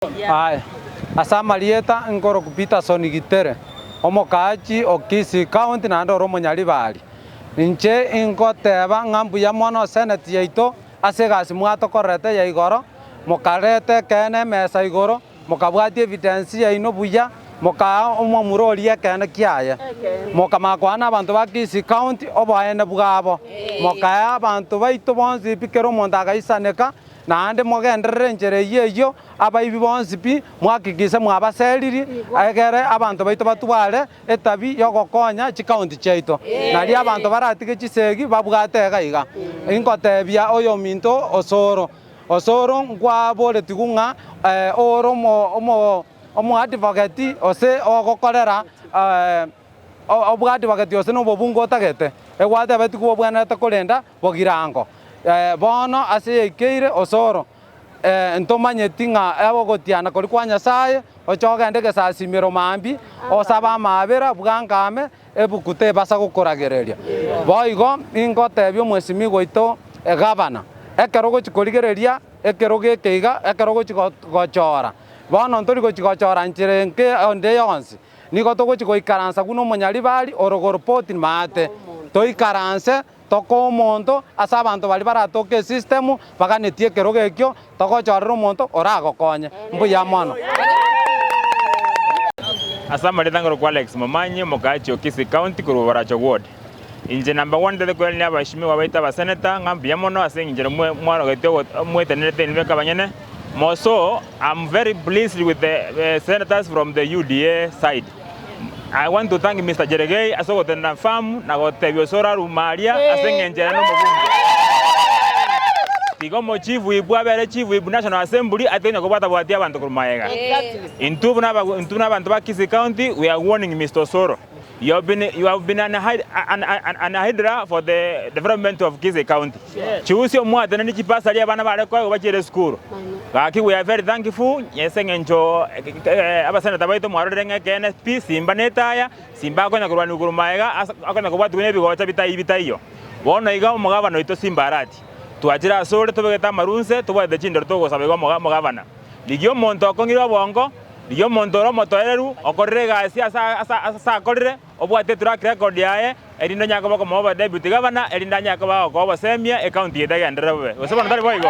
Haya, asa Marieta nkoro kupita Soni Gitere omokachi okisi county nando romo Nyaribari inche inkoteba ng'ambu ya mono senate yaito ase gasi mwatokorete ya igoro mokarete kene mesa igoro mokabwati evidence yaino buya mokaa omwamuroria kene kiaye mokamakwana abantu ba Kisii county oboene bwabo mokaya abantu baito bonsi pikero omonto agaisaneka naende mogenderere enchera eyo abaibi bonsi pi mwakikise mwabaseriri egere abantu baito batware etabi yogokonya chikaunti chaito nari abantu baratige chisegi babwate gaiga inkotebia oyo minto osoro ngwaboreti gung'a oro omo advocate ose ogokorera obwadvocate ose nobobungo otagete egwate betikuo bwanete korenda bogirango bono ase yaikeire osoro ntomanyeti ng'a abogotiana kori kwa Nyasaye ochogende gesasimero mambi osaba amabera bwankame ebukute ebasa gokoragereria boigo inkotebia omwesimi goito egavana ekero gochikorigereria ekero gekeiga ekero gochikochora bono ntori gochikochora nchera enke onde yonsi nigo togochikoikaransa buna omonyaribari orogo report mate toikaranse toko omonto ase abantu bari baratoka esystemu baganetie ekero gekio togochorera omonto oragokonye mbuya mono. Asa Marieta ngoro kwa Alex Momanyi mokachi Kisii county kuru Baracho ward inje number 1 tete kweli abashimiwa baita baseneta ngambia mono ase inje mwaro getyo mwetenete nibeka banyene moso. I'm very pleased with the senators from the UDA side. I want to thank Mr. Jeregei asogotenda famu na gotebio sora rumaria asengenjera no mubunge tigo mo chifu ibwabere chifu ibu National Assembly atenya kobata bwati abantu kurumaega intubu na abantu ba Kisii county. We are warning Mr. Soro, you have been an hydra for the development of Kisii county. Chiusio mwate na nichipasa lia bana bare kwa bachire school gaki. We are very thankful yesengenjo abasenata baito mwarorenge kene pi simba netaya simba konya kurwani kurumaega akona kobatu ne bigocha bitaiyo bono iga omugabano ito simba arati twajira sore tobegeta marunse tobade chindo togo sabego omugabana ligio monto akongiro bongo ligio monto ro motoereru okorire gasi asa korire obwate track record yae erindo nyako bako moba deputy governor erinda nyako bako obasemia e county yedagendera bwe osebona tari boigo.